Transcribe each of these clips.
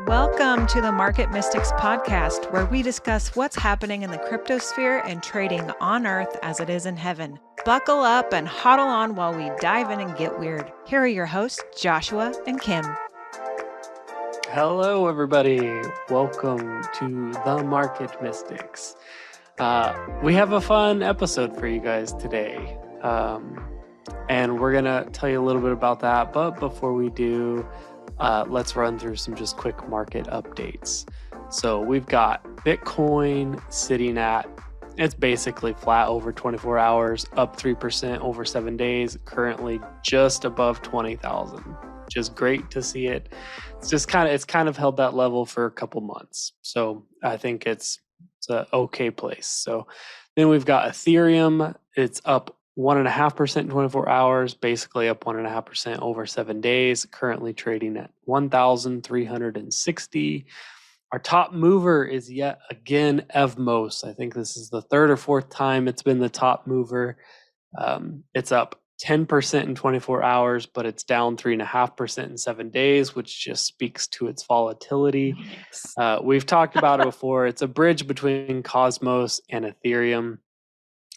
Welcome to the Market Mystics podcast, where we discuss what's happening in the cryptosphere and trading on earth as it is in heaven. Buckle up and huddle on while we dive in and get weird. Here are your hosts, Joshua and Kim. Hello, everybody. Welcome to the Market Mystics. We have a fun episode for you guys today. And we're going to tell you a little bit about that. But before we do, let's run through some just quick market updates. So we've got Bitcoin sitting at, it's basically flat over 24 hours, up 3% over 7 days, currently just above 20,000. Which is great to see it. It's kind of held that level for a couple months. So I think it's an okay place. So then we've got Ethereum. It's up 1.5% in 24 hours, basically up 1.5% over 7 days, currently trading at 1,360. Our top mover is yet again Evmos. I think this is the third or fourth time it's been the top mover. It's up 10% in 24 hours, but it's down 3.5% in 7 days, which just speaks to its volatility. Yes. We've talked about it before. It's a bridge between Cosmos and Ethereum.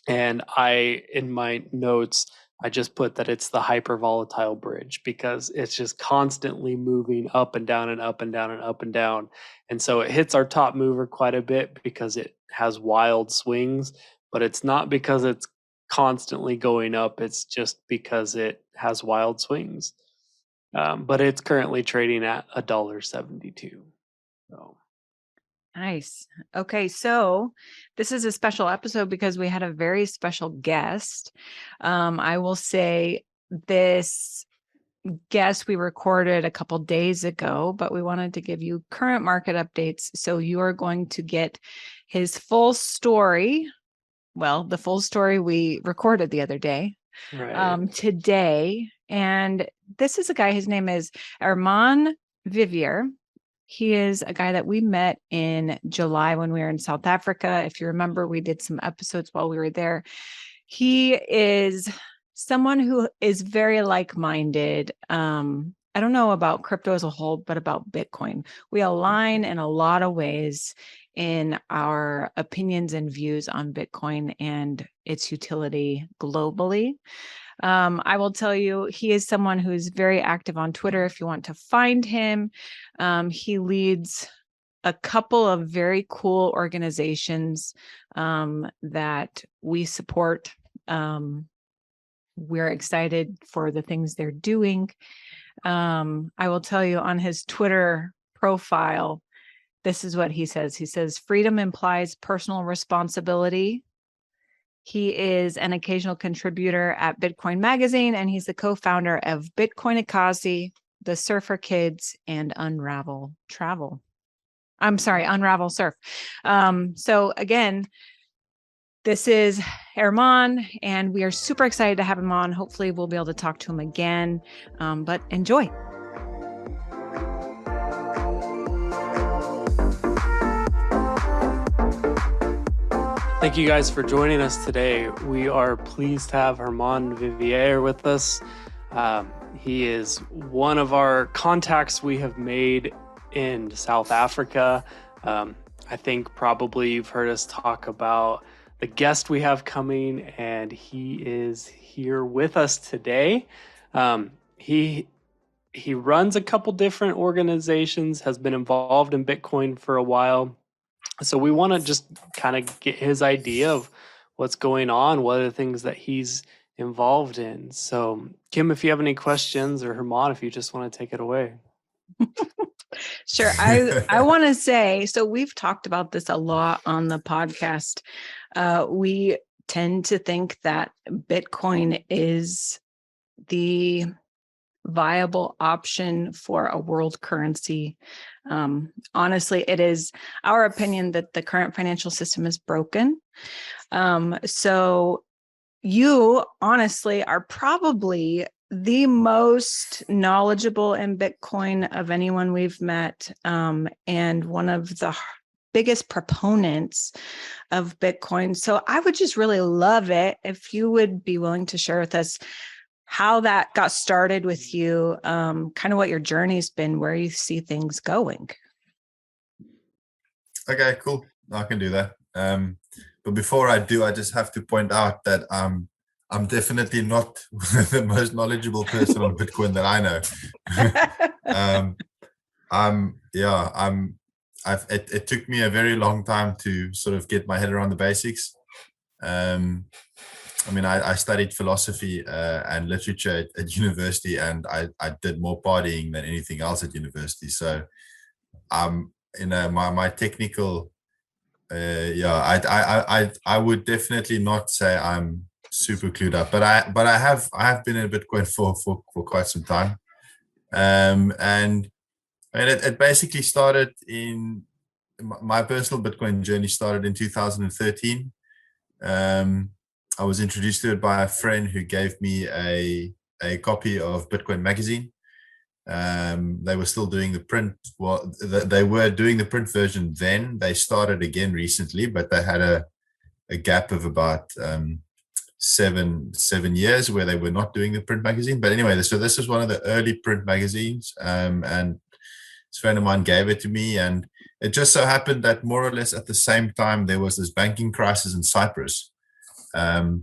And in my notes, I just put that it's the hyper volatile bridge because it's just constantly moving up and down and up and down and up and down. And so it hits our top mover quite a bit because it has wild swings, but it's not because it's constantly going up. It's just because it has wild swings. But it's currently trading at $1.72. So. Nice. Okay, so this is a special episode because we had a very special guest. I will say this guest we recorded a couple days ago, but we wanted to give you current market updates. So you are going to get his full story. Well, the full story we recorded the other day, today. And this is a guy, his name is Hermann Vivier. He is a guy that we met in July when we were in South Africa. If you remember, we did some episodes while we were there. He is someone who is very like-minded. I don't know about crypto as a whole, but about Bitcoin. We align in a lot of ways in our opinions and views on Bitcoin and its utility globally. I will tell you, he is someone who is very active on Twitter. If you want to find him, he leads a couple of very cool organizations that we support. We're excited for the things they're doing. I will tell you on his Twitter profile, this is what he says. He says, freedom implies personal responsibility. He is an occasional contributor at Bitcoin Magazine, and he's the co-founder of Bitcoin Akazi, the Surfer Kids, and Unravel Surf. So again, this is Hermann, and we are super excited to have him on. Hopefully we'll be able to talk to him again, but enjoy. Thank you guys for joining us today. We are pleased to have Hermann Vivier with us. He is one of our contacts we have made in South Africa. I think probably you've heard us talk about the guest we have coming, and he is here with us today. He runs a couple different organizations, has been involved in Bitcoin for a while. So we want to just kind of get his idea of what's going on, what are the things that he's involved in. So Kim, if you have any questions, or Hermann, if you just want to take it away. Sure. I want to say, so we've talked about this a lot on the podcast. We tend to think that Bitcoin is the viable option for a world currency. Honestly, it is our opinion that the current financial system is broken. So you honestly are probably the most knowledgeable in Bitcoin of anyone we've met, and one of the biggest proponents of Bitcoin. So I would just really love it if you would be willing to share with us how that got started with you, kind of what your journey's been, where you see things going. Okay, cool. I can do that. But before I do, I just have to point out that I'm definitely not the most knowledgeable person on Bitcoin that I know. It took me a very long time to sort of get my head around the basics. I studied philosophy and literature at university, and I did more partying than anything else at university. So, my technical, I would definitely not say I'm super clued up, but I have been in Bitcoin for quite some time, and it basically started in my personal Bitcoin journey started in 2013. I was introduced to it by a friend who gave me a copy of Bitcoin magazine. They were still doing the print. Well, they were doing the print version then. They started again recently, but they had a gap of about 7 years where they were not doing the print magazine. But anyway, so this is one of the early print magazines, and this friend of mine gave it to me, and it just so happened that more or less at the same time there was this banking crisis in Cyprus. It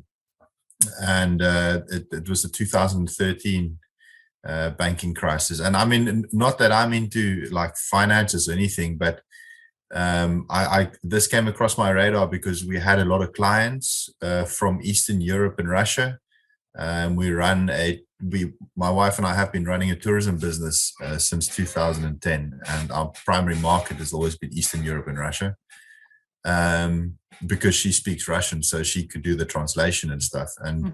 was the 2013 banking crisis. And I mean, not that I'm into like finances or anything, but this came across my radar because we had a lot of clients from Eastern Europe and Russia. My wife and I have been running a tourism business since 2010, and our primary market has always been Eastern Europe and Russia. Because she speaks Russian, so she could do the translation and stuff. And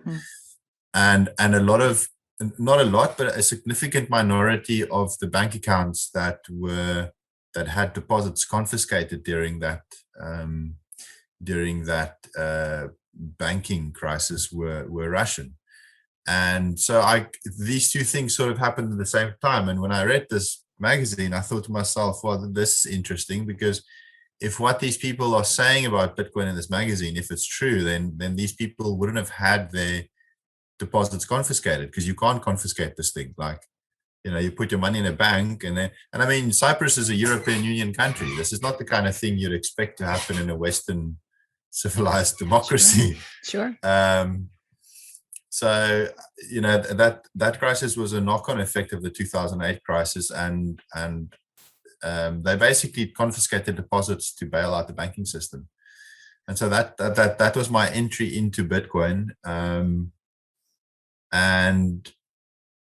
a lot of, not a lot, but a significant minority of the bank accounts that had deposits confiscated during that banking crisis were Russian. And so these two things sort of happened at the same time. And when I read this magazine, I thought to myself, well, this is interesting, because if what these people are saying about Bitcoin in this magazine, if it's true, then these people wouldn't have had their deposits confiscated, because you can't confiscate this thing. Like, you put your money in a bank, and I mean, Cyprus is a European Union country. This is not the kind of thing you'd expect to happen in a Western civilized democracy. Sure. So, that crisis was a knock-on effect of the 2008 crisis, and they basically confiscated deposits to bail out the banking system. And so that was my entry into Bitcoin. And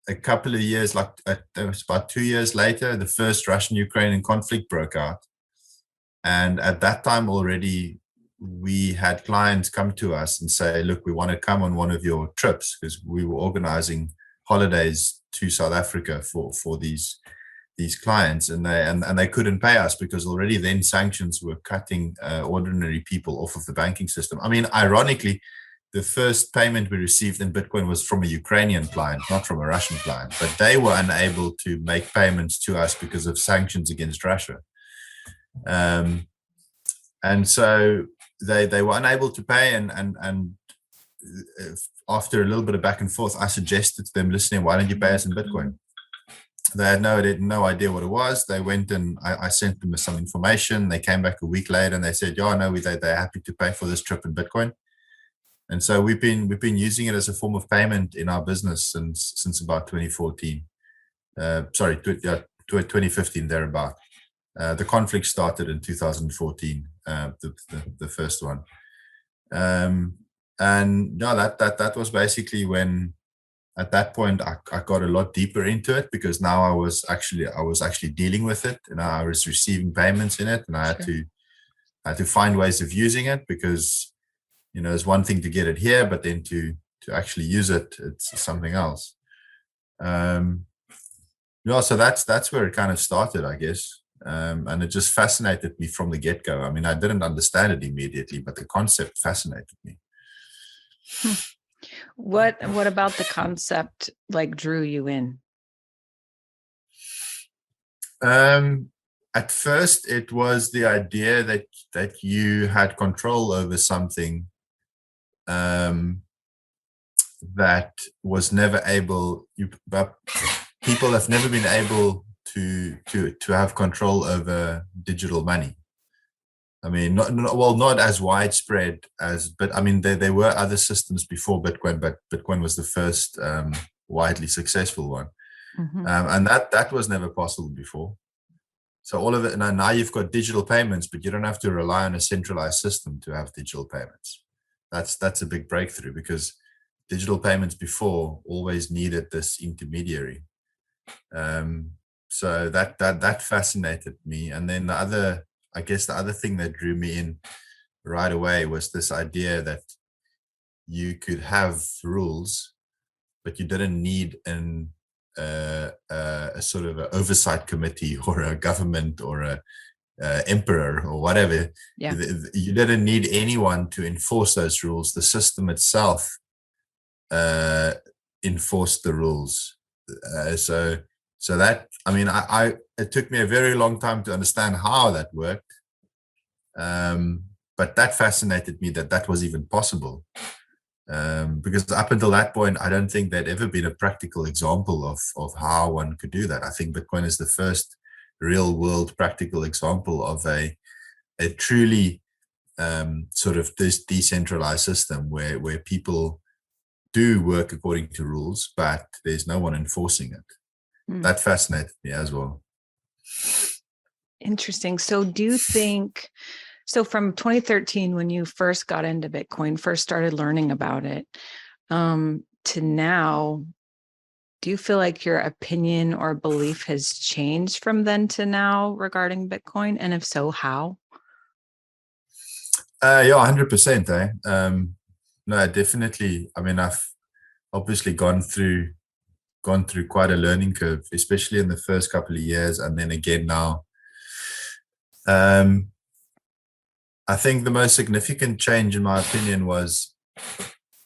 a couple of years, it was about 2 years later, the first Russian-Ukrainian conflict broke out. And at that time already, we had clients come to us and say, look, we want to come on one of your trips, because we were organizing holidays to South Africa for these clients, and they couldn't pay us because already then sanctions were cutting ordinary people off of the banking system. I mean, ironically, the first payment we received in Bitcoin was from a Ukrainian client, not from a Russian client, but they were unable to make payments to us because of sanctions against Russia. And so they were unable to pay, and after a little bit of back and forth, I suggested to them, listen, why don't you pay us in Bitcoin? They had no idea what it was. They went, and I sent them some information. They came back a week later and they said, yeah, no, they're happy to pay for this trip in Bitcoin. And so we've been using it as a form of payment in our business since about 2014. 2015 thereabout. The conflict started in 2014, the first one. And no, that was basically when, at that point, I got a lot deeper into it, because now I was actually dealing with it, and I was receiving payments in it, and I had to find ways of using it, because it's one thing to get it here, but then to actually use it, it's something else. So that's where it kind of started, I guess. And it just fascinated me from the get-go. I mean, I didn't understand it immediately, but the concept fascinated me. What about the concept drew you in? At first, it was the idea that you had control over something that was never able. People have never been able to have control over digital money. I mean, not as widespread as, but I mean, there were other systems before Bitcoin, but Bitcoin was the first widely successful one, and that was never possible before. So all of it now you've got digital payments, but you don't have to rely on a centralized system to have digital payments. That's a big breakthrough, because digital payments before always needed this intermediary. So that fascinated me. And then I guess the other thing that drew me in right away was this idea that you could have rules, but you didn't need a sort of an oversight committee or a government or a emperor or whatever. Yeah. You didn't need anyone to enforce those rules. The system itself enforced the rules. So that, I mean, it took me a very long time to understand how that worked. But that fascinated me, that was even possible. Because up until that point, I don't think there'd ever been a practical example of how one could do that. I think Bitcoin is the first real world practical example of a truly sort of this decentralized system where people do work according to rules, but there's no one enforcing it. That fascinated me as well. Interesting. So do you think, so from 2013, when you first got into Bitcoin, first started learning about it, to now, do you feel like your opinion or belief has changed from then to now regarding Bitcoin? And if so, how? Yeah, 100%. No, definitely. I mean, I've obviously gone through quite a learning curve, especially in the first couple of years, and then again now. I think the most significant change, in my opinion, was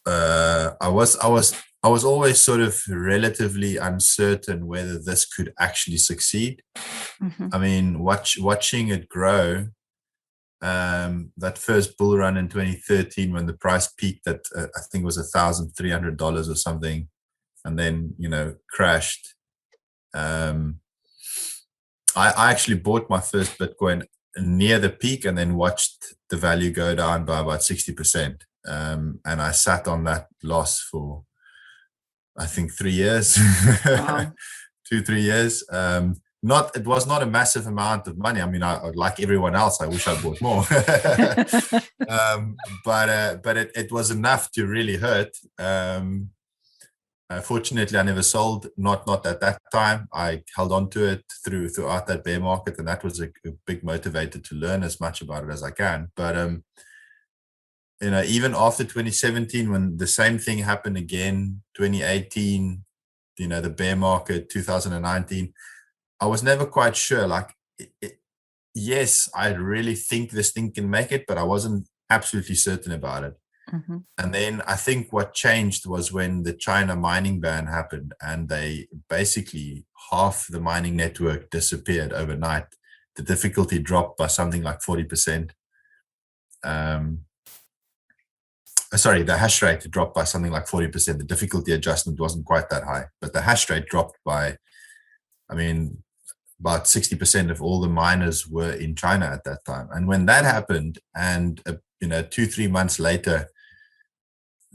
I was always sort of relatively uncertain whether this could actually succeed. I mean, watching it grow, that first bull run in 2013 when the price peaked at I think it was $1,300 or something, and then crashed. I actually bought my first Bitcoin near the peak and then watched the value go down by about 60%. And I sat on that loss for, I think, 3 years, Wow. 2-3 years. It was not a massive amount of money. I mean, I like everyone else, I wish I bought more. But it was enough to really hurt. Fortunately, I never sold, not at that time. I held on to it throughout that bear market, and that was a big motivator to learn as much about it as I can. But even after 2017, when the same thing happened again, 2018, the bear market, 2019, I was never quite sure. Like, yes, I really think this thing can make it, but I wasn't absolutely certain about it. And then I think what changed was when the China mining ban happened, and they basically half the mining network disappeared overnight. The difficulty dropped by something like 40%. Sorry, the hash rate dropped by something like 40%. The difficulty adjustment wasn't quite that high, but the hash rate dropped by, I mean, about 60% of all the miners were in China at that time. And when that happened, and 2-3 months later,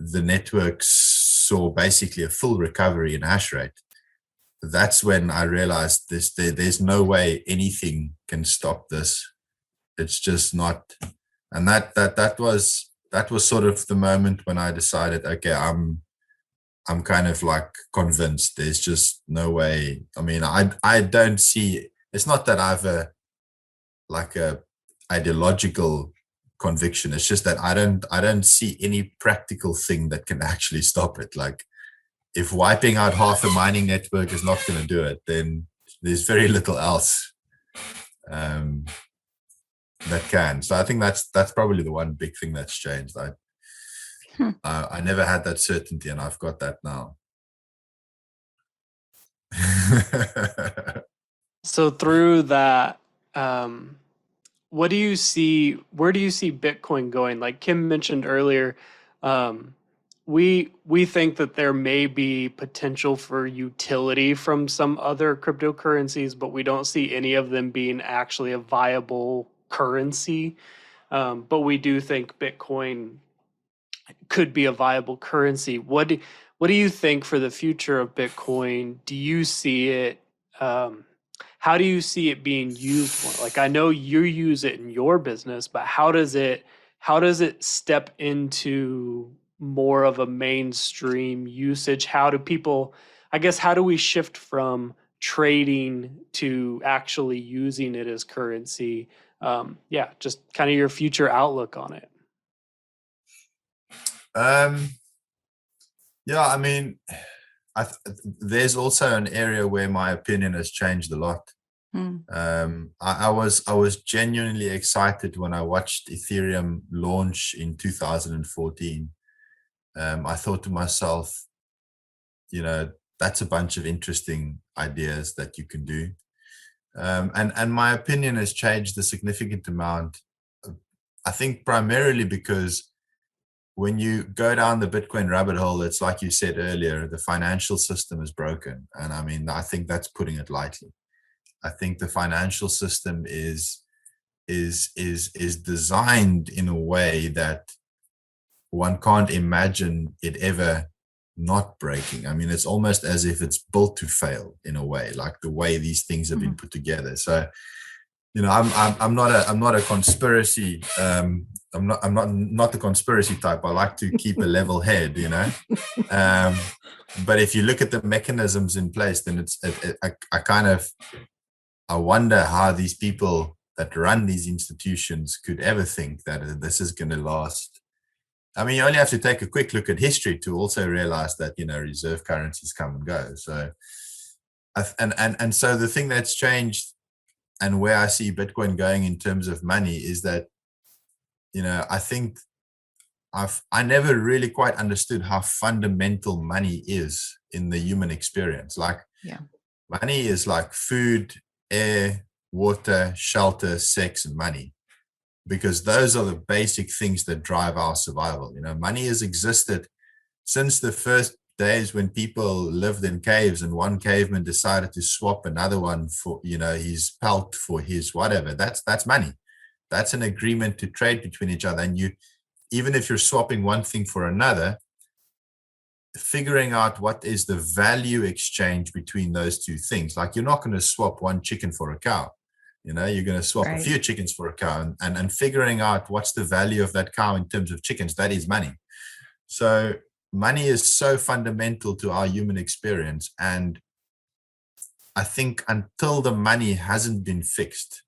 the network saw basically a full recovery in hash rate, that's when I realized there's no way anything can stop this. It's just not. And that was sort of the moment when I decided, okay, I'm kind of like convinced there's just no way. I mean, I don't see, it's not that I've a ideological conviction. It's just that I don't see any practical thing that can actually stop it. Like, if wiping out half the mining network is not going to do it, then there's very little else that can. So I think that's probably the one big thing that's changed. I never had that certainty, and I've got that now. So through that, what do you see? Where do you see Bitcoin going? Like Kim mentioned earlier, we think that there may be potential for utility from some other cryptocurrencies, but we don't see any of them being actually a viable currency. But we do think Bitcoin could be a viable currency. What do you think for the future of Bitcoin? Do you see it? How do you see it being used more? Like, I know you use it in your business, but how does it step into more of a mainstream usage? How do we shift from trading to actually using it as currency? Yeah, just kind of your future outlook on it. Yeah, I mean, there's also an area where my opinion has changed a lot. I was genuinely excited when I watched Ethereum launch in 2014. I thought to myself, that's a bunch of interesting ideas that you can do. And my opinion has changed a significant amount. I think primarily because when you go down the Bitcoin rabbit hole, it's like you said earlier, the financial system is broken. And I mean, I think that's putting it lightly. I think the financial system is designed in a way that one can't imagine it ever not breaking. I mean, it's almost as if it's built to fail in a way, like the way these things have been put together. So, I'm not a conspiracy. I'm not the conspiracy type. I like to keep a level head, But if you look at the mechanisms in place, then I wonder how these people that run these institutions could ever think that this is going to last. I mean, you only have to take a quick look at history to also realize that, reserve currencies come and go. So, and so the thing that's changed and where I see Bitcoin going in terms of money is that, I think I never really quite understood how fundamental money is in the human experience. Like, money is like food, air, water, shelter, sex, and money, because those are the basic things that drive our survival. Money has existed since the first days when people lived in caves and one caveman decided to swap another one for, his pelt for his whatever. That's money. That's an agreement to trade between each other. And even if you're swapping one thing for another, figuring out what is the value exchange between those two things. Like, you're not going to swap one chicken for a cow. You're going to swap a few chickens for a cow, and figuring out what's the value of that cow in terms of chickens, that is money. So money is so fundamental to our human experience. And I think until the money hasn't been fixed,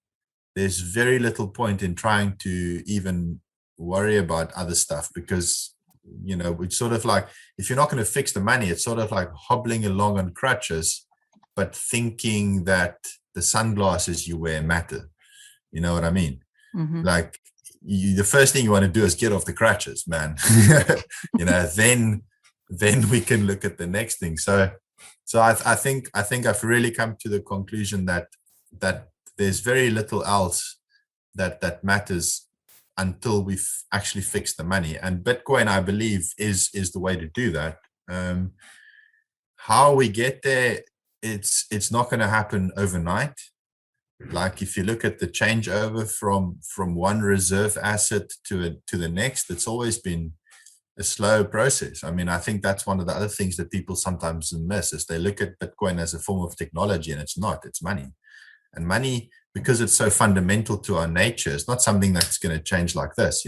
there's very little point in trying to even worry about other stuff, because, it's sort of like, if you're not going to fix the money, it's sort of like hobbling along on crutches, but thinking that the sunglasses you wear matter. You know what I mean? Like, the first thing you want to do is get off the crutches, man. Then we can look at the next thing. So I think I've really come to the conclusion that there's very little else that matters until we've actually fixed the money. And Bitcoin, I believe, is the way to do that. How we get there, it's not going to happen overnight. Like, if you look at the changeover from one reserve asset to the next, it's always been a slow process. I mean, I think that's one of the other things that people sometimes miss, is they look at Bitcoin as a form of technology, and it's not. It's money. And money, because it's so fundamental to our nature, it's not something that's going to change like this.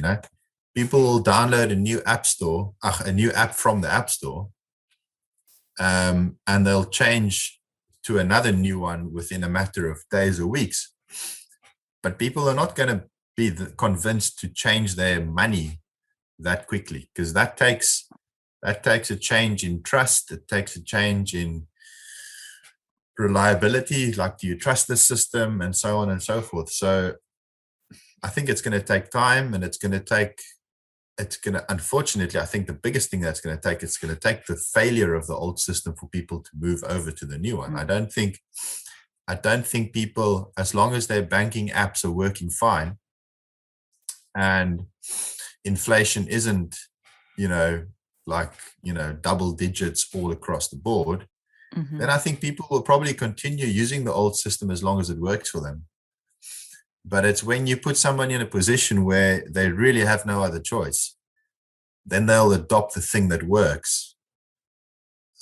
People will download a new app from the app store, and they'll change to another new one within a matter of days or weeks. But people are not going to be convinced to change their money that quickly, because that takes a change in trust. It takes a change in reliability. Like, do you trust the system, and so on and so forth. So I think it's going to take time, and unfortunately, I think the biggest thing it's going to take the failure of the old system for people to move over to the new one. I don't think people, as long as their banking apps are working fine and inflation isn't, double digits all across the board, then I think people will probably continue using the old system as long as it works for them. But it's when you put somebody in a position where they really have no other choice, then they'll adopt the thing that works.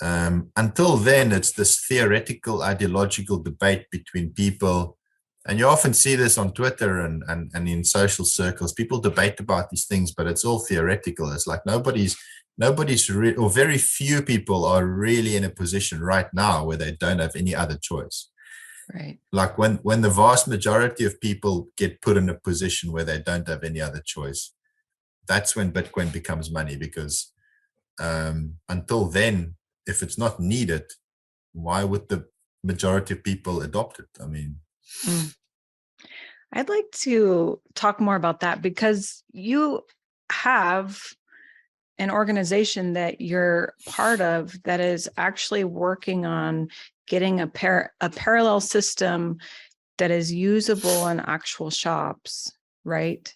Until then, it's this theoretical, ideological debate between people. And you often see this on Twitter and in social circles. People debate about these things, but it's all theoretical. It's like nobody's or very few people are really in a position right now where they don't have any other choice. Right. Like when the vast majority of people get put in a position where they don't have any other choice, that's when Bitcoin becomes money, because until then, if it's not needed, why would the majority of people adopt it? I mean, I'd like to talk more about that, because you have an organization that you're part of that is actually working on getting a parallel system that is usable in actual shops, right?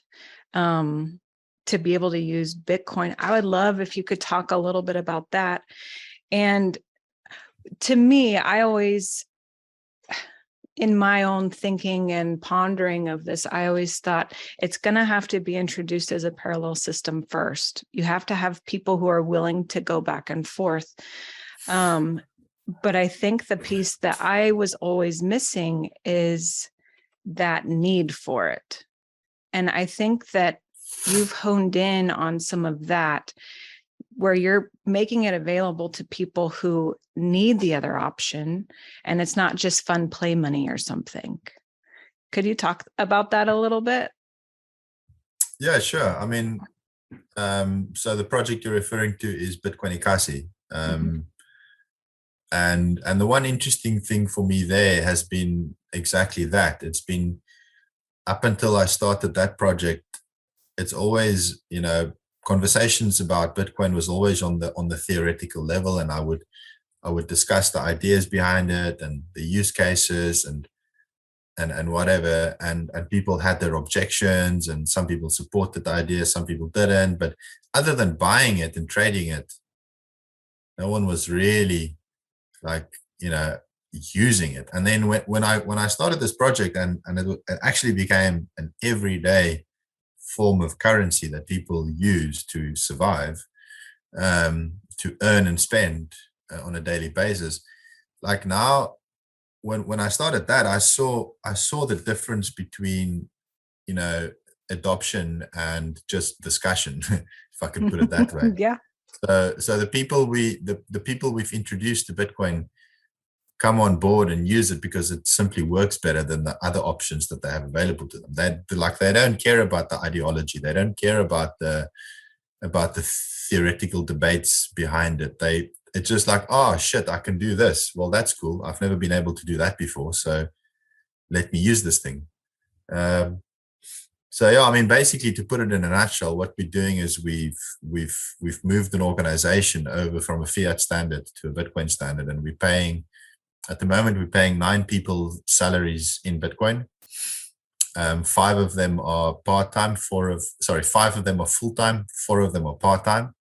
To be able to use Bitcoin. I would love if you could talk a little bit about that. And to me, I always, in my own thinking and pondering of this, I always thought it's going to have to be introduced as a parallel system first. You have to have people who are willing to go back and forth. But I think the piece that I was always missing is that need for it. And I think that you've honed in on some of that, where you're making it available to people who need the other option, and it's not just fun play money or something. Could you talk about that a little bit? yeah, sure. I mean, so the project you're referring to is Bitcoin Ikasi. And the one interesting thing for me there has been exactly that. It's been, up until I started that project, it's always, conversations about Bitcoin was always on the theoretical level, and I would discuss the ideas behind it and the use cases and whatever, and people had their objections, and some people supported the idea, some people didn't. But other than buying it and trading it, no one was really like, using it. And then when I started this project, and it actually became an everyday form of currency that people use to survive, to earn and spend on a daily basis. Like now, when I started that, I saw the difference between, adoption and just discussion, if I can put it that way. Yeah. So the people we've introduced to Bitcoin come on board and use it because it simply works better than the other options that they have available to them. They don't care about the ideology. They don't care about the theoretical debates behind it. It's just like, oh shit, I can do this. Well, that's cool. I've never been able to do that before, so let me use this thing. So yeah, I mean, basically, to put it in a nutshell, what we're doing is we've moved an organization over from a fiat standard to a Bitcoin standard, and at the moment we're paying 9 people salaries in Bitcoin. 5 of them are part-time, 5 of them are full-time, 4 of them are part-time.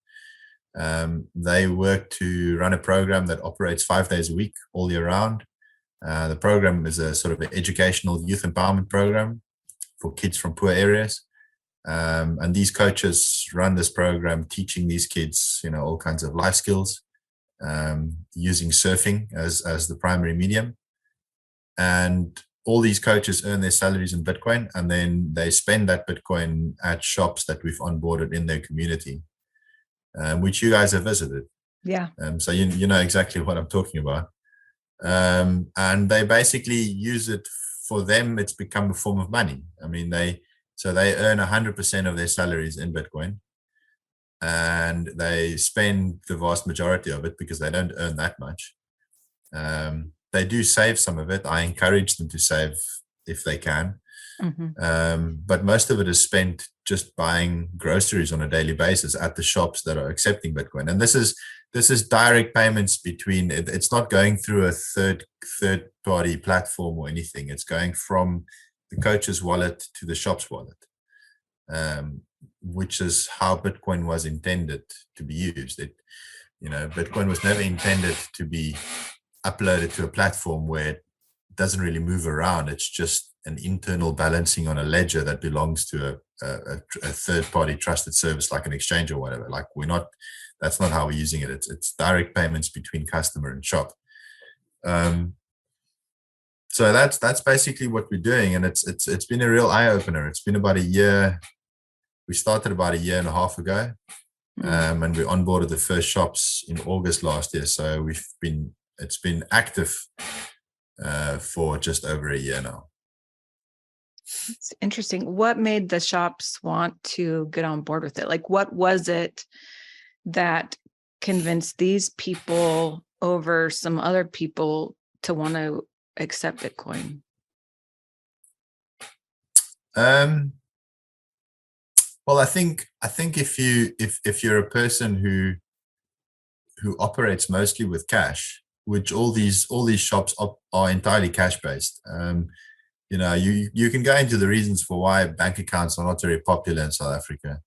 They work to run a program that operates 5 days a week, all year round. The program is a sort of an educational youth empowerment program for kids from poor areas. And these coaches run this program, teaching these kids, all kinds of life skills, using surfing as the primary medium. And all these coaches earn their salaries in Bitcoin, and then they spend that Bitcoin at shops that we've onboarded in their community, which you guys have visited. Yeah. So you know exactly what I'm talking about. And they basically use it. For them, it's become a form of money. I mean, they earn 100% of their salaries in Bitcoin, and they spend the vast majority of it because they don't earn that much. They do save some of it. I encourage them to save if they can. But most of it is spent just buying groceries on a daily basis at the shops that are accepting Bitcoin. And this is direct payments between. It's not going through a third party platform or anything. It's going from the coach's wallet to the shop's wallet, which is how Bitcoin was intended to be used. Bitcoin was never intended to be uploaded to a platform where it doesn't really move around. It's just an internal balancing on a ledger that belongs to a third-party trusted service like an exchange or whatever. Like that's not how we're using it. It's direct payments between customer and shop. So that's basically what we're doing, and it's been a real eye opener. It's been about a year. We started about a year and a half ago, and we onboarded the first shops in August last year. So it's been active for just over a year now. It's interesting. What made the shops want to get on board with it? Like, what was it that convinced these people over some other people to want to accept Bitcoin? Well, I think if you're a person who operates mostly with cash, which all these shops are entirely cash based. You can go into the reasons for why bank accounts are not very popular in South Africa.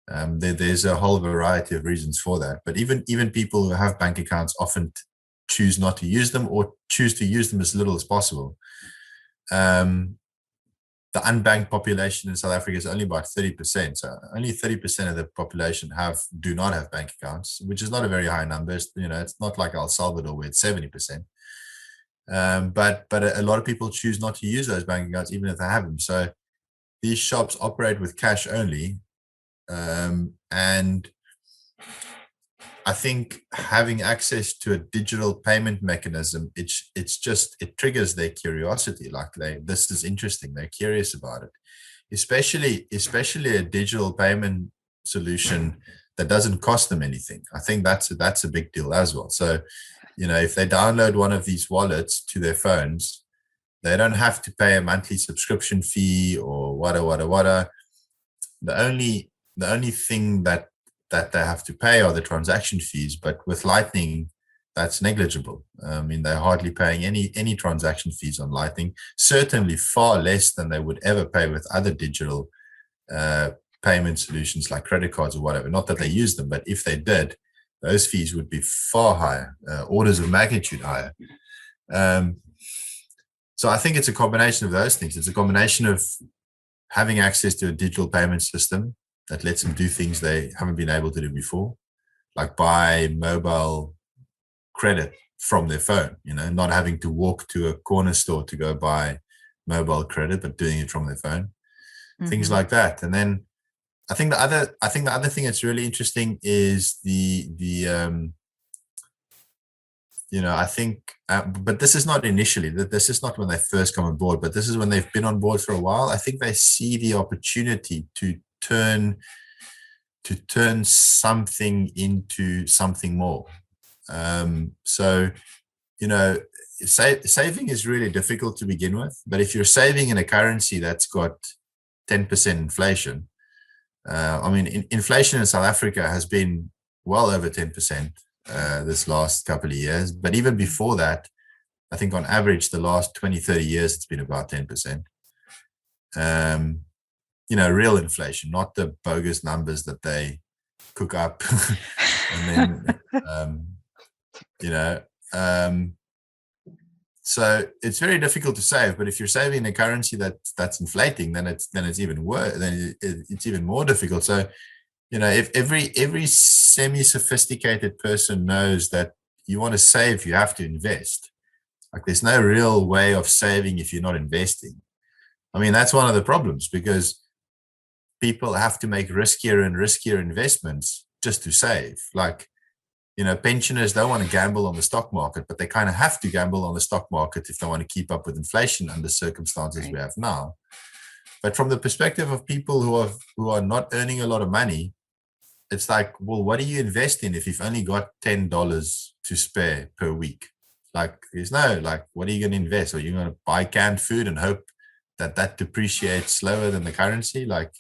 There's a whole variety of reasons for that. But even people who have bank accounts often choose not to use them, or choose to use them as little as possible. The unbanked population in South Africa is only about 30%. So only 30% of the population do not have bank accounts, which is not a very high number. It's not like El Salvador where it's 70%. But a lot of people choose not to use those bank accounts even if they have them. So these shops operate with cash only, and I think having access to a digital payment mechanism, it triggers their curiosity. Like this is interesting. They're curious about it, especially a digital payment solution that doesn't cost them anything. I think that's a big deal as well. So, if they download one of these wallets to their phones, they don't have to pay a monthly subscription fee or wada. The only thing that they have to pay are the transaction fees, but with Lightning, that's negligible. They're hardly paying any transaction fees on Lightning, certainly far less than they would ever pay with other digital payment solutions like credit cards or whatever. Not that they use them, but if they did, those fees would be far higher, orders of magnitude higher. So I think it's a combination of those things. It's a combination of having access to a digital payment system that lets them do things they haven't been able to do before, like buy mobile credit from their phone, not having to walk to a corner store to go buy mobile credit, but doing it from their phone, things like that. And then I think the other thing that's really interesting is I think, but this is not initially, this is not when they first come on board, but this is when they've been on board for a while. I think they see the opportunity to turn something into something more. Saving is really difficult to begin with, but if you're saving in a currency that's got 10% inflation, inflation in South Africa has been well over 10% this last couple of years, but even before that, I think on average the last 20-30 years it's been about 10%. Real inflation, not the bogus numbers that they cook up. And then, so it's very difficult to save, but if you're saving in a currency that's inflating, then it's even worse, then it's even more difficult. So, if every semi-sophisticated person knows that you want to save, you have to invest. Like there's no real way of saving if you're not investing. That's one of the problems, because people have to make riskier and riskier investments just to save. Like, pensioners don't want to gamble on the stock market, but they kind of have to gamble on the stock market if they want to keep up with inflation under circumstances we have now. But from the perspective of people who are not earning a lot of money, it's like, well, what do you invest in if you've only got $10 to spare per week? Like, there's no, like, what are you going to invest? Are you going to buy canned food and hope that depreciates slower than the currency? Like,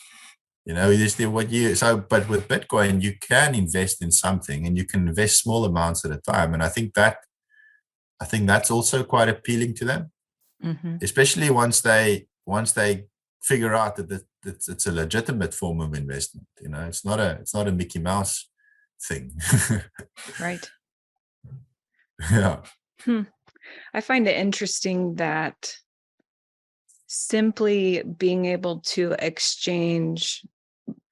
but with Bitcoin, you can invest in something, and you can invest small amounts at a time. And I think that's also quite appealing to them, especially once they figure out that it's a legitimate form of investment. It's not a Mickey Mouse thing. Right. Yeah. I find it interesting that simply being able to exchange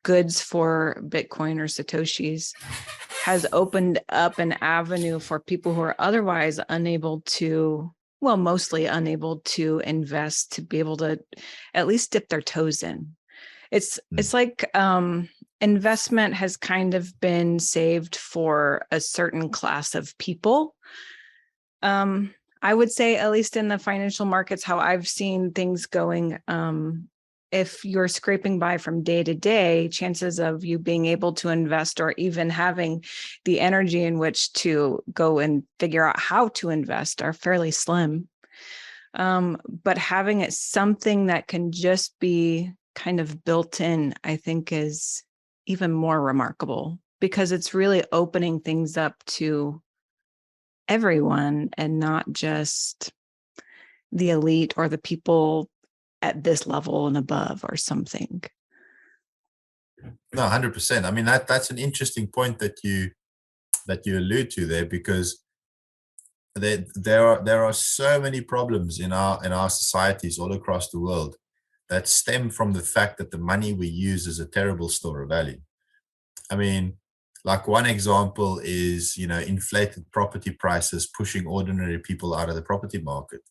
goods for Bitcoin or Satoshis has opened up an avenue for people who are otherwise unable to, well, mostly unable to invest, to be able to at least dip their toes in. It's like investment has kind of been saved for a certain class of people. I would say, at least in the financial markets, how I've seen things going, if you're scraping by from day to day, chances of you being able to invest or even having the energy in which to go and figure out how to invest are fairly slim. But having it something that can just be kind of built in, I think is even more remarkable, because it's really opening things up to everyone and not just the elite or the people at this level and above or something. No, 100%. I mean, that's an interesting point that you allude to there, because there are so many problems in our societies all across the world that stem from the fact that the money we use is a terrible store of value. I mean, like one example is, inflated property prices pushing ordinary people out of the property market.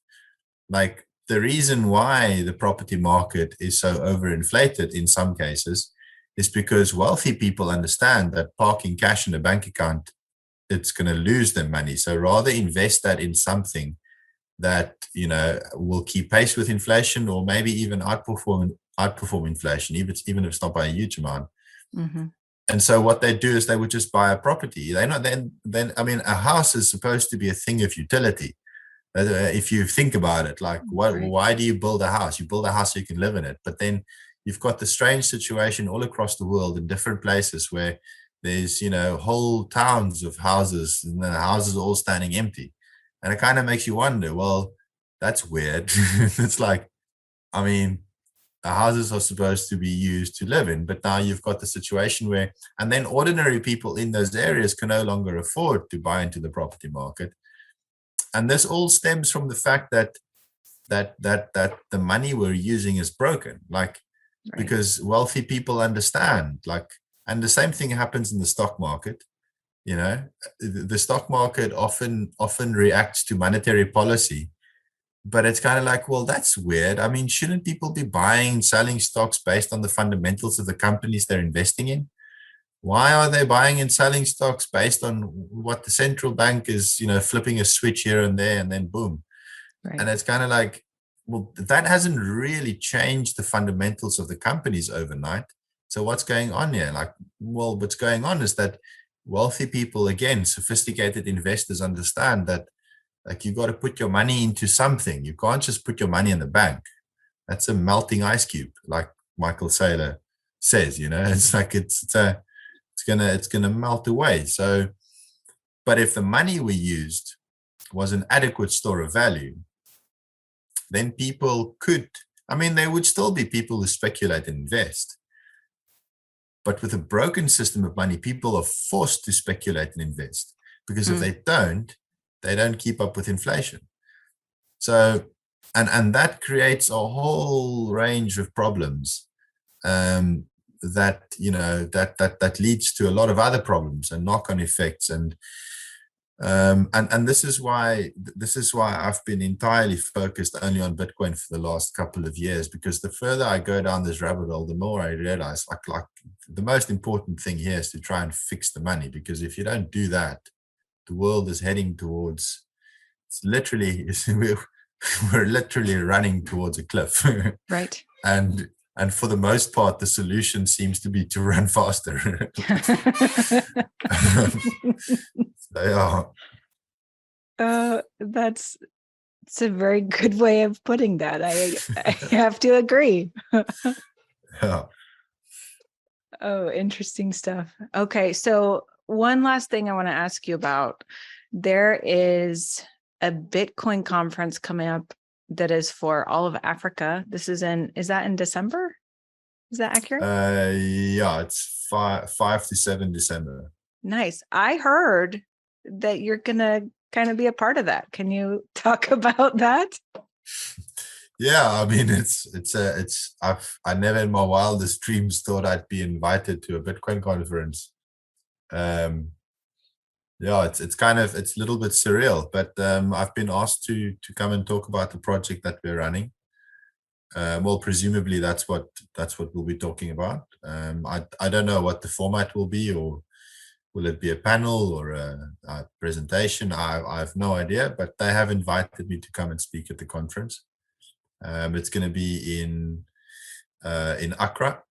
Like, the reason why the property market is so overinflated in some cases is because wealthy people understand that parking cash in a bank account, it's going to lose them money. So rather invest that in something that, will keep pace with inflation, or maybe even outperform inflation, even if it's not by a huge amount. Mm-hmm. And so what they do is they would just buy a property. They're not then I mean, a house is supposed to be a thing of utility. If you think about it, like, why do you build a house? You build a house so you can live in it. But then you've got the strange situation all across the world in different places where there's, whole towns of houses, and the houses all standing empty. And it kind of makes you wonder, well, that's weird. It's like, I mean, the houses are supposed to be used to live in, but now you've got the situation where, and then ordinary people in those areas can no longer afford to buy into the property market. And this all stems from the fact that the money we're using is broken. Like, because wealthy people understand, like, and the same thing happens in the stock market. The stock market often reacts to monetary policy, but it's kind of like, well, that's weird. I mean, shouldn't people be buying and selling stocks based on the fundamentals of the companies they're investing in? Why are they buying and selling stocks based on what the central bank is, flipping a switch here and there, and then boom? Right. And it's kind of like, well, that hasn't really changed the fundamentals of the companies overnight. So what's going on here? Like, well, what's going on is that wealthy people, again, sophisticated investors, understand that, like, you got to put your money into something. You can't just put your money in the bank. That's a melting ice cube, like Michael Saylor says. It's like it's gonna melt away. So, but if the money we used was an adequate store of value, then people could. I mean, there would still be people who speculate and invest. But with a broken system of money, people are forced to speculate and invest, because if they don't keep up with inflation. So, and that creates a whole range of problems that leads to a lot of other problems and knock-on effects. And this is why I've been entirely focused only on Bitcoin for the last couple of years, because the further I go down this rabbit hole, the more I realize, like the most important thing here is to try and fix the money, because if you don't do that, the world is heading towards, we're literally running towards a cliff. Right. And for the most part, the solution seems to be to run faster. Yeah. It's a very good way of putting that. I have to agree. Yeah. Oh, interesting stuff. Okay, so one last thing I want to ask you about. There is a Bitcoin conference coming up that is for all of Africa. Is that in December? Is that accurate? Yeah, it's 5 to 7 December. Nice. I heard that you're going to kind of be a part of that. Can you talk about that? Yeah, I mean, I never in my wildest dreams thought I'd be invited to a Bitcoin conference. Um, yeah, it's a little bit surreal, but I've been asked to come and talk about the project that we're running. Well, presumably that's what we'll be talking about. I don't know what the format will be, or will it be a panel or a presentation? I have no idea, but they have invited me to come and speak at the conference. It's going to be in Accra,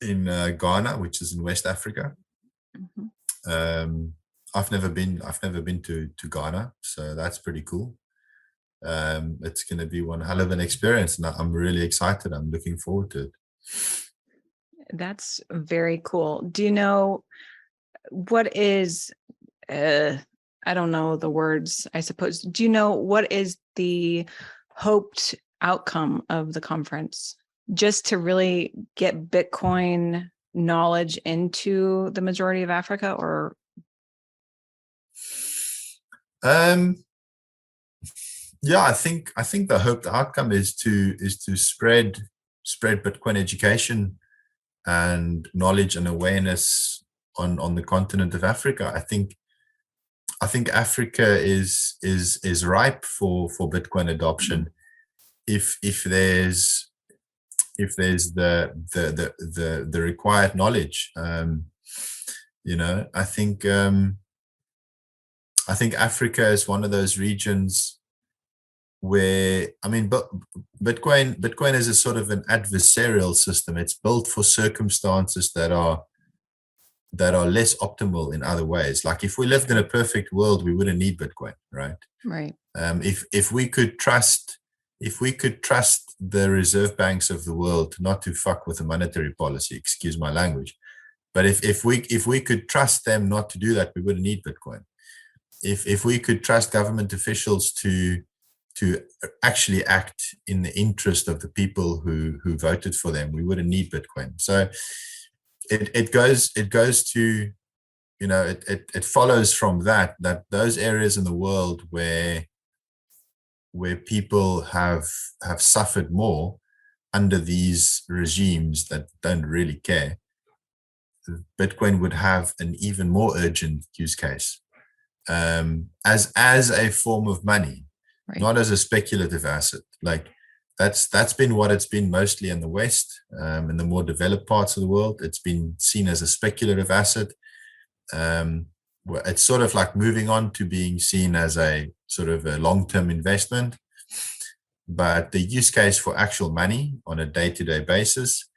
in Ghana, which is in West Africa. I've never been to Ghana, so that's pretty cool. It's going to be one hell of an experience, and I'm really excited. I'm looking forward to it. That's very cool. Do you know what is, I don't know the words, I suppose. Do you know what is the hoped outcome of the conference? Just to really get Bitcoin knowledge into the majority of Africa, or? Yeah, I think the hoped outcome is to spread Bitcoin education and knowledge and awareness on the continent of Africa. I think Africa is ripe for Bitcoin adoption if there's the required knowledge. I think Africa is one of those regions where, I mean, but Bitcoin is a sort of an adversarial system. It's built for circumstances that are less optimal in other ways. Like if we lived in a perfect world, we wouldn't need Bitcoin, right? Right. If we could trust the reserve banks of the world not to fuck with the monetary policy, excuse my language, but if we could trust them not to do that, we wouldn't need Bitcoin. If we could trust government officials to actually act in the interest of the people who voted for them, we wouldn't need Bitcoin. So it goes to, it follows from that those areas in the world where people have suffered more under these regimes that don't really care, Bitcoin would have an even more urgent use case, as a form of money, right, not as a speculative asset. Like that's been what it's been mostly in the West, in the more developed parts of the world. It's been seen as a speculative asset. It's sort of like moving on to being seen as a sort of a long-term investment. But the use case for actual money on a day-to-day basis,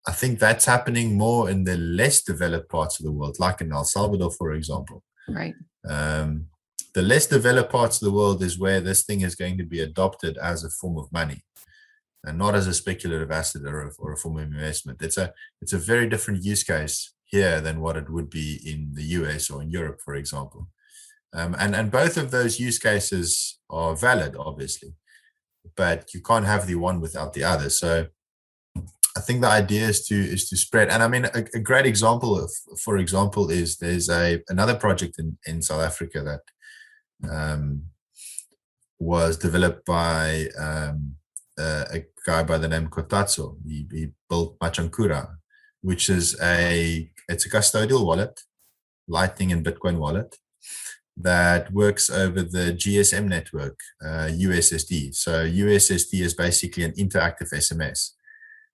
I think that's happening more in the less developed parts of the world, like in El Salvador, for example. Right. The less developed parts of the world is where this thing is going to be adopted as a form of money and not as a speculative asset or a form of investment. It's a very different use case here than what it would be in the US or in Europe, for example. And both of those use cases are valid, obviously, but you can't have the one without the other. So I think the idea is to spread. And I mean, a great example for example, is there's another project in South Africa that was developed by a guy by the name Kotatso. He built Machankura, which is it's a custodial wallet, Lightning and Bitcoin wallet, that works over the GSM network, USSD. So USSD is basically an interactive SMS.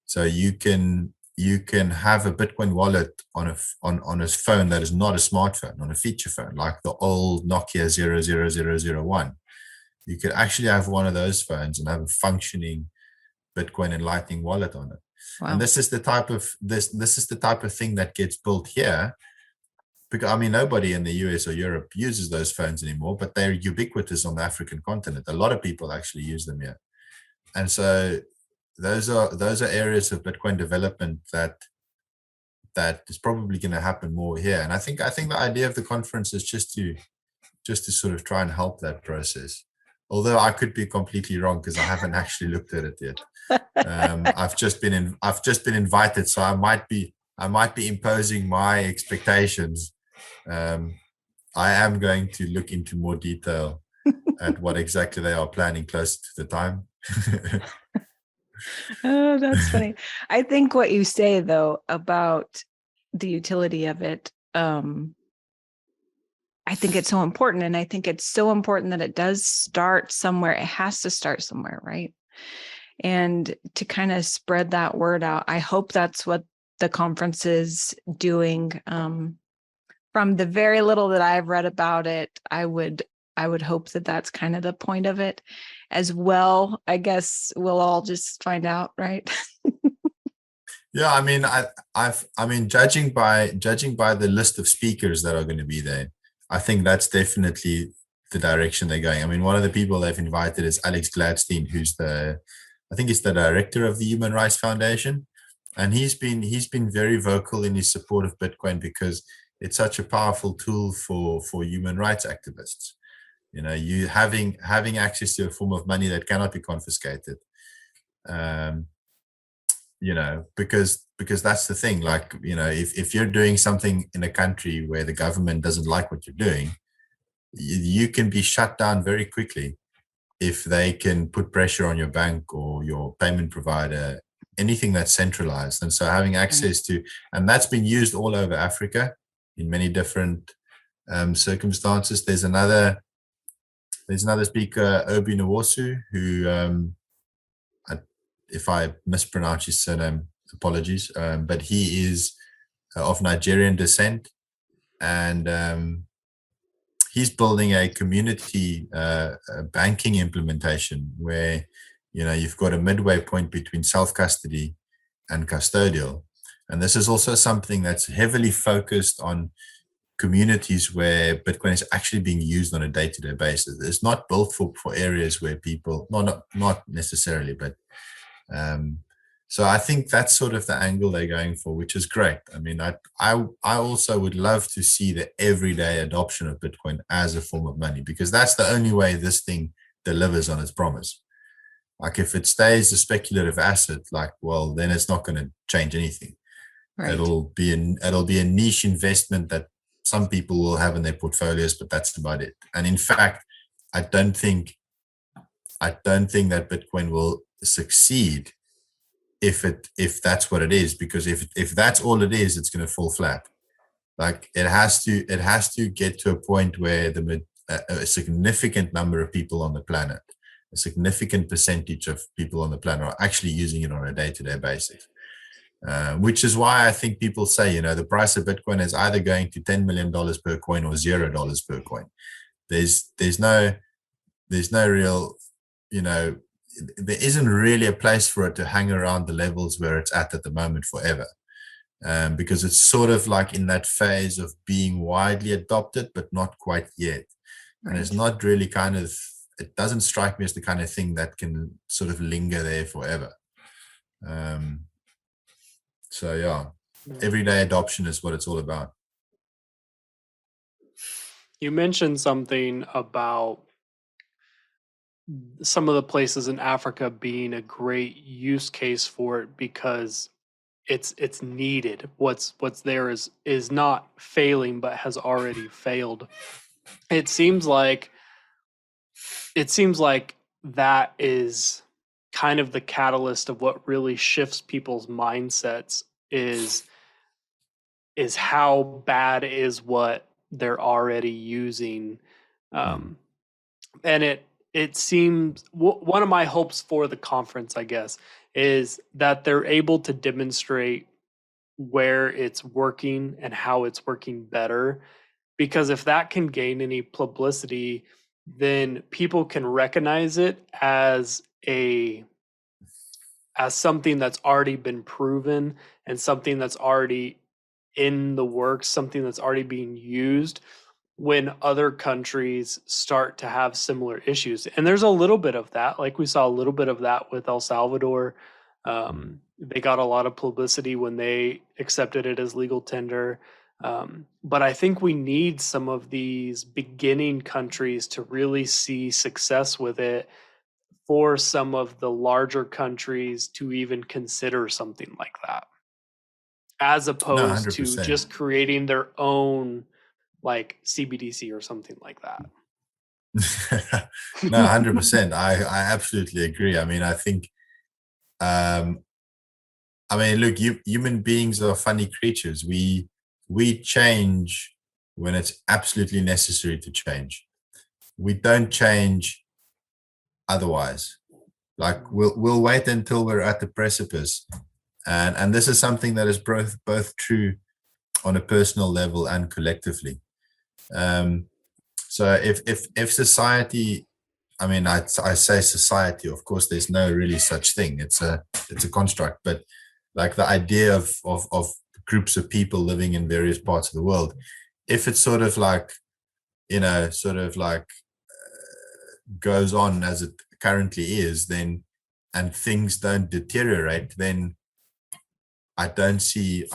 So you can have a Bitcoin wallet on a phone that is not a smartphone, on a feature phone, like the old Nokia 00001. You could actually have one of those phones and have a functioning Bitcoin and Lightning wallet on it. Wow. And this is the type of thing that gets built here. Because I mean, nobody in the US or Europe uses those phones anymore, but they're ubiquitous on the African continent. A lot of people actually use them here, and so those are areas of Bitcoin development that is probably going to happen more here. And I think the idea of the conference is just to sort of try and help that process. Although I could be completely wrong because I haven't actually looked at it yet. I've just been invited, so I might be imposing my expectations. I am going to look into more detail at what exactly they are planning closer to the time. Oh, that's funny. I think what you say though about the utility of it, I think it's so important. And I think it's so important that it does start somewhere. It has to start somewhere, right? And to kind of spread that word out. I hope that's what the conference is doing. From the very little that I've read about it, I would hope that that's kind of the point of it as well. I guess we'll all just find out, right? Yeah, I mean, judging by the list of speakers that are going to be there, I think that's definitely the direction they're going. I mean, one of the people they've invited is Alex Gladstein, who's I think he's the director of the Human Rights Foundation, and he's been very vocal in his support of Bitcoin because it's such a powerful tool for human rights activists. You know, you having access to a form of money that cannot be confiscated. You know, because that's the thing. Like, you know, if you're doing something in a country where the government doesn't like what you're doing, you can be shut down very quickly if they can put pressure on your bank or your payment provider, anything that's centralized. And so having access to, and that's been used all over Africa in many different circumstances. There's another speaker, Obi Nwosu, who if I mispronounce his surname, apologies, but he is of Nigerian descent, and he's building a community banking implementation where, you know, you've got a midway point between self-custody and custodial. And this is also something that's heavily focused on communities where Bitcoin is actually being used on a day-to-day basis. It's not built for areas where people, not necessarily, but so I think that's sort of the angle they're going for, which is great. I mean, I also would love to see the everyday adoption of Bitcoin as a form of money, because that's the only way this thing delivers on its promise. Like, if it stays a speculative asset, like, well, then it's not going to change anything. Right. It'll be a niche investment that some people will have in their portfolios, but that's about it. And in fact, I don't think that Bitcoin will succeed if that's what it is, because if that's all it is, it's going to fall flat. Like, it has to get to a point where a significant number of people on the planet, a significant percentage of people on the planet are actually using it on a day-to-day basis. Which is why I think people say, you know, the price of Bitcoin is either going to $10 million per coin or $0 per coin. There's no real, you know, there isn't really a place for it to hang around the levels where it's at the moment forever, because it's sort of like in that phase of being widely adopted, but not quite yet. Right. And it's not really it doesn't strike me as the kind of thing that can sort of linger there forever. So yeah, everyday adoption is what it's all about. You mentioned something about some of the places in Africa being a great use case for it because it's needed. What's there is not failing, but has already failed. It seems like that is kind of the catalyst of what really shifts people's mindsets is how bad is what they're already using. And it seems one of my hopes for the conference, I guess, is that they're able to demonstrate where it's working and how it's working better. Because if that can gain any publicity, then people can recognize it as something that's already been proven and something that's already in the works, something that's already being used when other countries start to have similar issues. And there's a little bit of that. Like, we saw a little bit of that with El Salvador. They got a lot of publicity when they accepted it as legal tender. But I think we need some of these beginning countries to really see success with it for some of the larger countries to even consider something like that, as opposed to just creating their own like CBDC or something like that. No, 100%. I absolutely agree. I mean, I think, look, human beings are funny creatures. We change when it's absolutely necessary to change. We don't change otherwise. Like we'll wait until we're at the precipice, and this is something that is both true on a personal level and collectively. So if society, I say society, of course, there's no really such thing. It's a construct, but like the idea of groups of people living in various parts of the world, if it's sort of like, goes on as it currently is, then, and things don't deteriorate, then I don't see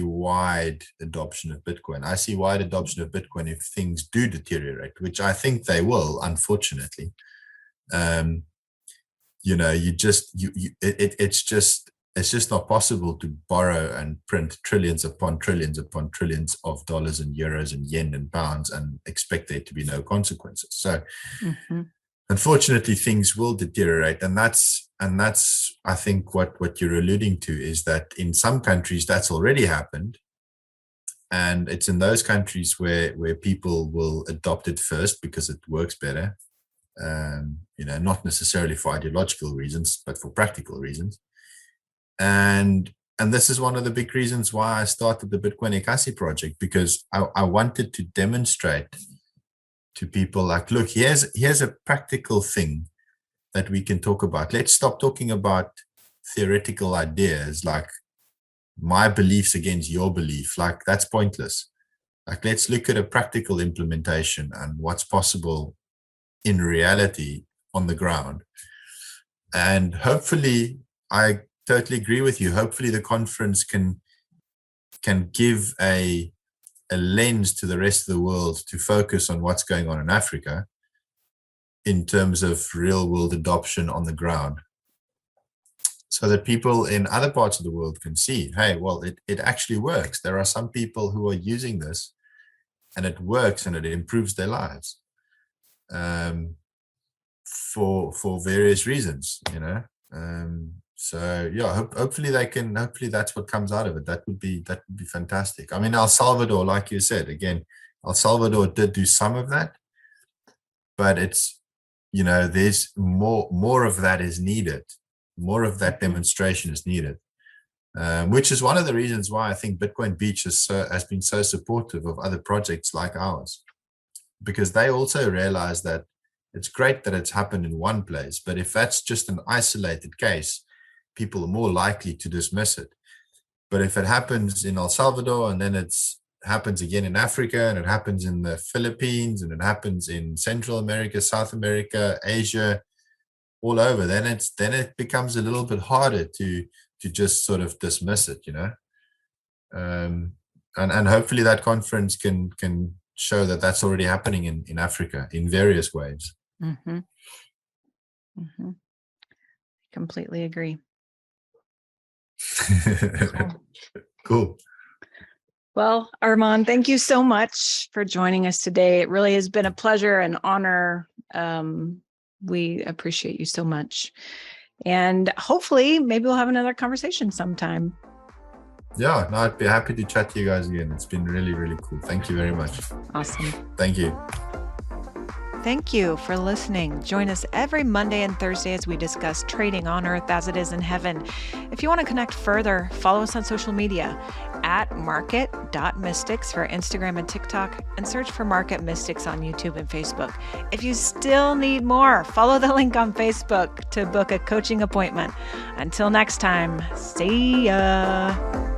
wide adoption of Bitcoin. I see wide adoption of Bitcoin if things do deteriorate, which I think they will, unfortunately. It's just not possible to borrow and print trillions upon trillions upon trillions of dollars and euros and yen and pounds and expect there to be no consequences. So unfortunately, things will deteriorate, and that's I think what you're alluding to is that in some countries that's already happened, and it's in those countries where people will adopt it first because it works better, not necessarily for ideological reasons, but for practical reasons. And this is one of the big reasons why I started the Bitcoin Ekasi project, because I wanted to demonstrate to people, like, look, here's a practical thing that we can talk about. Let's stop talking about theoretical ideas like my beliefs against your belief. Like, that's pointless. Like, let's look at a practical implementation and what's possible in reality on the ground. And hopefully, I totally agree with you. Hopefully the conference can give a lens to the rest of the world to focus on what's going on in Africa in terms of real world adoption on the ground, so that people in other parts of the world can see, hey, well, it actually works. There are some people who are using this and it works and it improves their lives for various reasons, So yeah, hopefully that's what comes out of it. That would be fantastic. I mean, El Salvador, like you said, again, El Salvador did do some of that, but it's, there's more of that is needed. More of that demonstration is needed, which is one of the reasons why I think Bitcoin Beach has been so supportive of other projects like ours, because they also realize that it's great that it's happened in one place, but if that's just an isolated case, people are more likely to dismiss it. But if it happens in El Salvador, and then it happens again in Africa, and it happens in the Philippines, and it happens in Central America, South America, Asia, all over, then it becomes a little bit harder to just sort of dismiss it, and hopefully that conference can show that that's already happening in Africa in various ways. Completely agree. Cool. Well, Hermann, thank you so much for joining us today. It really has been a pleasure and honor. We appreciate you so much. And hopefully, maybe we'll have another conversation sometime. Yeah, no, I'd be happy to chat to you guys again. It's been really, really cool. Thank you very much. Awesome. Thank you. Thank you for listening. Join us every Monday and Thursday as we discuss trading on earth as it is in heaven. If you want to connect further, follow us on social media at market.mystics for Instagram and TikTok, and search for Market Mystics on YouTube and Facebook. If you still need more, follow the link on Facebook to book a coaching appointment. Until next time, see ya.